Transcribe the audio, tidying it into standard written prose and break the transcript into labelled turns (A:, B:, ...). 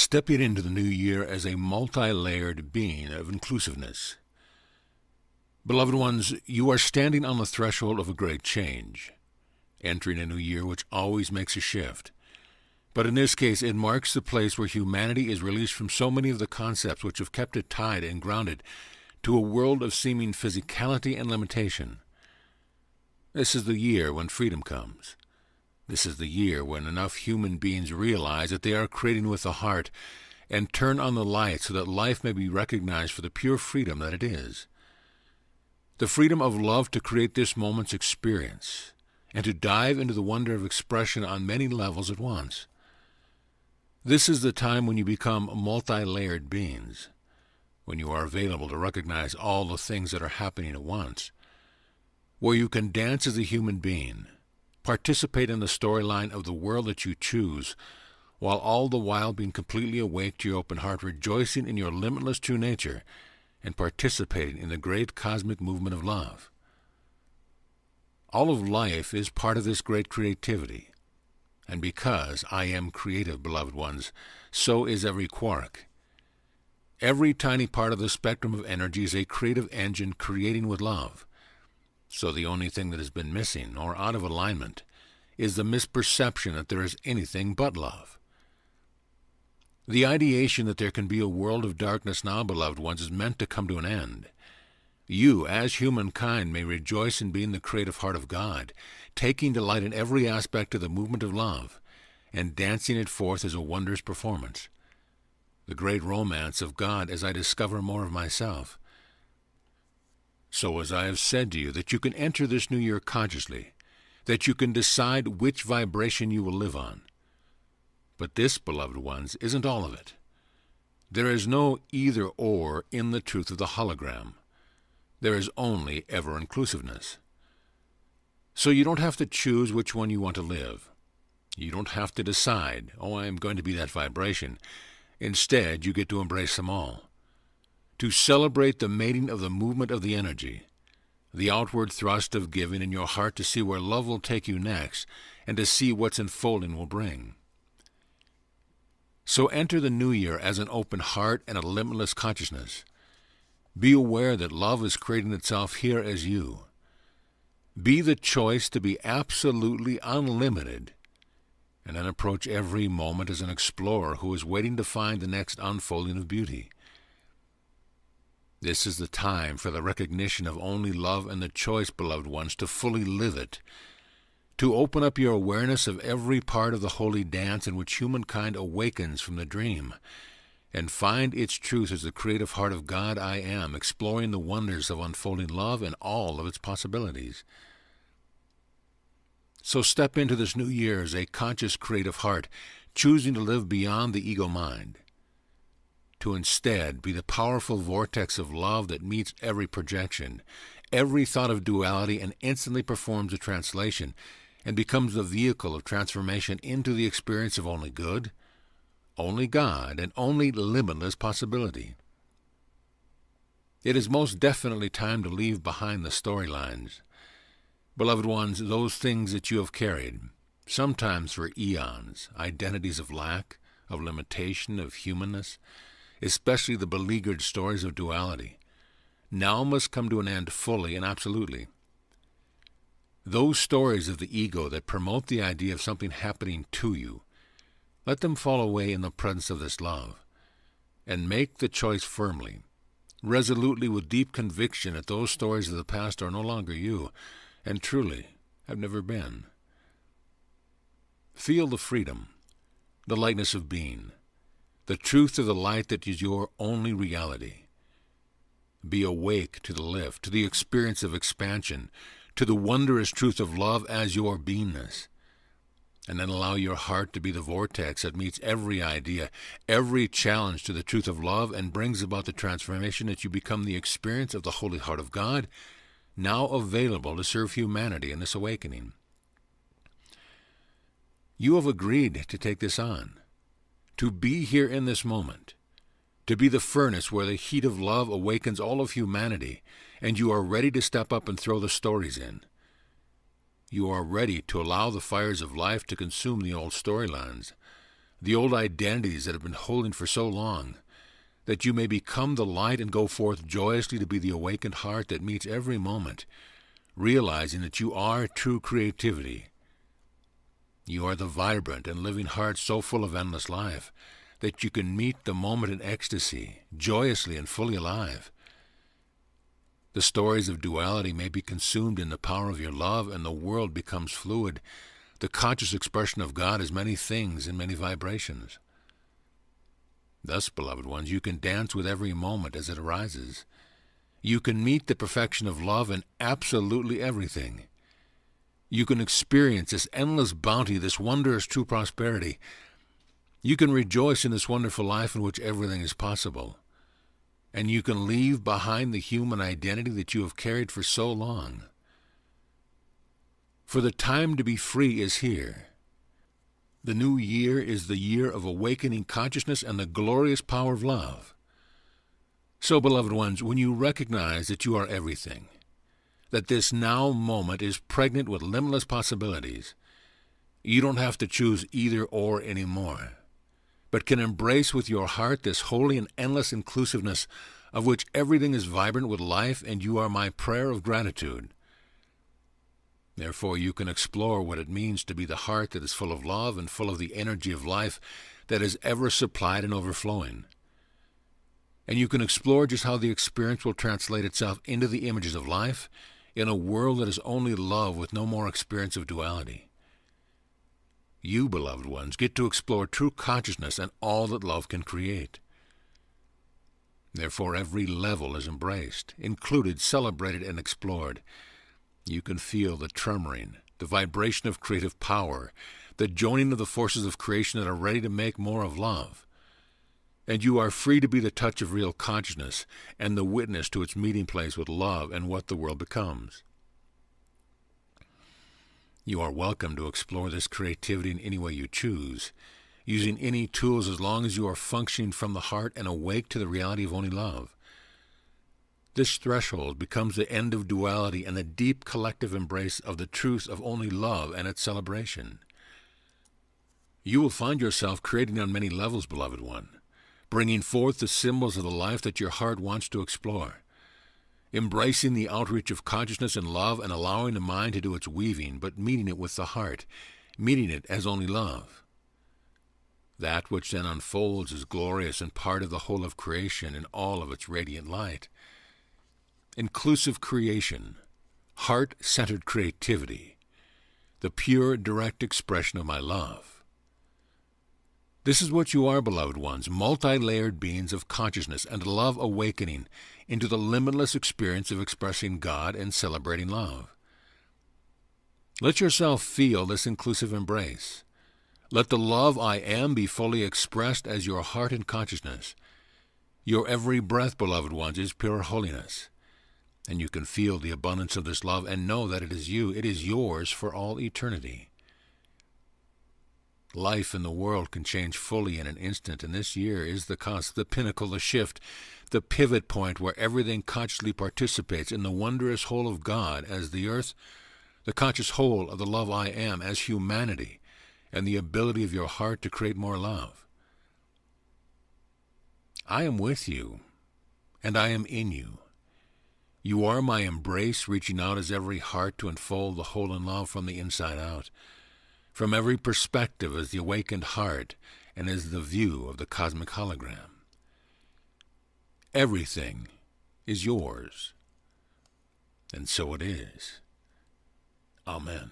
A: stepping into the new year as a multi-layered being of inclusiveness. Beloved ones, you are standing on the threshold of a great change, entering a new year which always makes a shift. But in this case, it marks the place where humanity is released from so many of the concepts which have kept it tied and grounded to a world of seeming physicality and limitation. This is the year when freedom comes. This is the year when enough human beings realize that they are creating with the heart and turn on the light so that life may be recognized for the pure freedom that it is. The freedom of love to create this moment's experience and to dive into the wonder of expression on many levels at once. This is the time when you become multi-layered beings, when you are available to recognize all the things that are happening at once, where you can dance as a human being, participate in the storyline of the world that you choose, while all the while being completely awake to your open heart, rejoicing in your limitless true nature, and participating in the great cosmic movement of love. All of life is part of this great creativity, and because I am creative, beloved ones, so is every quark. Every tiny part of the spectrum of energy is a creative engine creating with love. So the only thing that has been missing or out of alignment is the misperception that there is anything but love. The ideation that there can be a world of darkness now, beloved ones, is meant to come to an end. You, as humankind, may rejoice in being the creative heart of God, taking delight in every aspect of the movement of love, and dancing it forth as a wondrous performance. The great romance of God as I discover more of myself. So as I have said to you, that you can enter this new year consciously, that you can decide which vibration you will live on. But this, beloved ones, isn't all of it. There is no either-or in the truth of the hologram. There is only ever-inclusiveness. So you don't have to choose which one you want to live. You don't have to decide, I am going to be that vibration. Instead, you get to embrace them all. To celebrate the mating of the movement of the energy, the outward thrust of giving in your heart to see where love will take you next, and to see what's unfolding will bring. So enter the new year as an open heart and a limitless consciousness. Be aware that love is creating itself here as you. Be the choice to be absolutely unlimited, and then approach every moment as an explorer who is waiting to find the next unfolding of beauty. This is the time for the recognition of only love and the choice, beloved ones, to fully live it, to open up your awareness of every part of the holy dance in which humankind awakens from the dream, and find its truth as the creative heart of God I am, exploring the wonders of unfolding love and all of its possibilities. So step into this new year as a conscious creative heart, choosing to live beyond the ego mind, to instead be the powerful vortex of love that meets every projection, every thought of duality, and instantly performs a translation, and becomes the vehicle of transformation into the experience of only good, only God, and only limitless possibility. It is most definitely time to leave behind the storylines. Beloved ones, those things that you have carried, sometimes for eons, identities of lack, of limitation, of humanness, especially the beleaguered stories of duality, now must come to an end fully and absolutely. Those stories of the ego that promote the idea of something happening to you, let them fall away in the presence of this love, and make the choice firmly, resolutely, with deep conviction that those stories of the past are no longer you, and truly have never been. Feel the freedom, the lightness of being, the truth of the light that is your only reality. Be awake to the lift, to the experience of expansion, to the wondrous truth of love as your beingness. And then allow your heart to be the vortex that meets every idea, every challenge to the truth of love, and brings about the transformation that you become the experience of the Holy Heart of God, now available to serve humanity in this awakening. You have agreed to take this on, to be here in this moment, to be the furnace where the heat of love awakens all of humanity, and you are ready to step up and throw the stories in. You are ready to allow the fires of life to consume the old storylines, the old identities that have been holding for so long, that you may become the light and go forth joyously to be the awakened heart that meets every moment, realizing that you are true creativity. You are the vibrant and living heart so full of endless life that you can meet the moment in ecstasy, joyously and fully alive. The stories of duality may be consumed in the power of your love, and the world becomes fluid. The conscious expression of God is many things and many vibrations. Thus, beloved ones, you can dance with every moment as it arises. You can meet the perfection of love in absolutely everything. You can experience this endless bounty, this wondrous true prosperity. You can rejoice in this wonderful life in which everything is possible. And you can leave behind the human identity that you have carried for so long. For the time to be free is here. The new year is the year of awakening consciousness and the glorious power of love. So, beloved ones, when you recognize that you are everything, that this now moment is pregnant with limitless possibilities, you don't have to choose either or anymore, but can embrace with your heart this holy and endless inclusiveness of which everything is vibrant with life, and you are my prayer of gratitude. Therefore, you can explore what it means to be the heart that is full of love and full of the energy of life that is ever supplied and overflowing. And you can explore just how the experience will translate itself into the images of life in a world that is only love with no more experience of duality. You, beloved ones, get to explore true consciousness and all that love can create. Therefore, every level is embraced, included, celebrated, and explored. You can feel the tremoring, the vibration of creative power, the joining of the forces of creation that are ready to make more of love. And you are free to be the touch of real consciousness and the witness to its meeting place with love and what the world becomes. You are welcome to explore this creativity in any way you choose, using any tools as long as you are functioning from the heart and awake to the reality of only love. This threshold becomes the end of duality and the deep collective embrace of the truth of only love and its celebration. You will find yourself creating on many levels, beloved one, bringing forth the symbols of the life that your heart wants to explore, embracing the outreach of consciousness and love and allowing the mind to do its weaving, but meeting it with the heart, meeting it as only love. That which then unfolds is glorious and part of the whole of creation in all of its radiant light. Inclusive creation, heart-centered creativity, the pure, direct expression of my love. This is what you are, beloved ones, multi-layered beings of consciousness and love awakening into the limitless experience of expressing God and celebrating love. Let yourself feel this inclusive embrace. Let the love I am be fully expressed as your heart and consciousness. Your every breath, beloved ones, is pure holiness. And you can feel the abundance of this love and know that it is you, it is yours for all eternity. Life in the world can change fully in an instant, and this year is the cusp, the pinnacle, the shift, the pivot point where everything consciously participates in the wondrous whole of God as the earth, the conscious whole of the love I am as humanity, and the ability of your heart to create more love. I am with you, and I am in you. You are my embrace, reaching out as every heart to enfold the whole in love from the inside out. From every perspective as the awakened heart and as the view of the cosmic hologram. Everything is yours, and so it is. Amen.